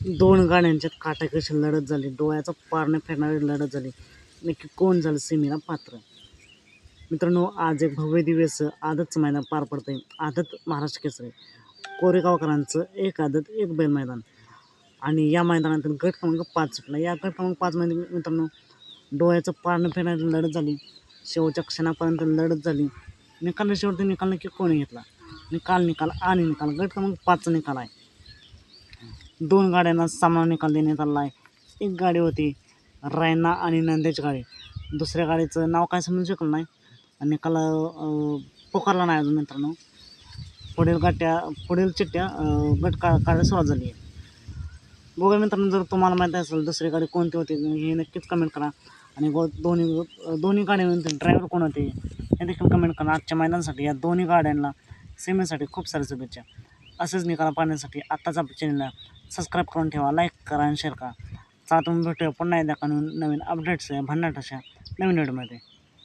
दोन गाड्यांच्यात काटाकशी लढत झाली. डोळ्याचं पारणं फिरणारी लढत झाली. नक्की कोण झालं सेमीला पात्र? मित्रांनो, आज एक भव्य दिवस आदतचं मैदान पार पडतंय. आदत महाराष्ट्र केसरी कोरेगावकरांचं एक आदत एक बैल मैदान आणि या मैदानातील गट क्रमांक 5 सुटला. या गट क्रमांक 5 मध्ये मित्रांनो डोळ्याचं पारणं फिरणारी लढत झाली. शेवटच्या क्षणापर्यंत लढत झाली. शेवटी निकाल नक्की कोणी घेतला? निकाल गट क्रमांक 5चा निकाल आहे. दोन गाड्यांना समान निकाल देण्यात आला आहे. एक गाडी होती रायना आणि नंद्याची गाडी. दुसऱ्या गाडीचं नाव काय समजू शकलं नाही आणि निकाल पुकारला नाही अजून. मित्रांनो, पुढील चिठ्ठ्या गट काढायला सुरुवात झाली आहे. बघा मित्रांनो, जर तुम्हाला माहीत असेल दुसरी गाडी कोणती होती हे नक्कीच कमेंट करा. आणि दोन्ही गाड्यांमध्ये ड्रायव्हर कोण होते हे देखील कमेंट करा. आजच्या मैदानासाठी या दोन्ही गाड्यांना सेमीसाठी खूप साऱ्या शुभेच्छा. असेच निकाल पाहण्यासाठी आत्ताच आपल्या चॅनलला सबस्क्राईब करून ठेवा, लाईक करा आणि शेअर करा. चला, तुम्ही भेटूया पुन्हा एकदा नवीन अपडेट्स भन्नाट अशा नवीन व्हिडिओमध्ये.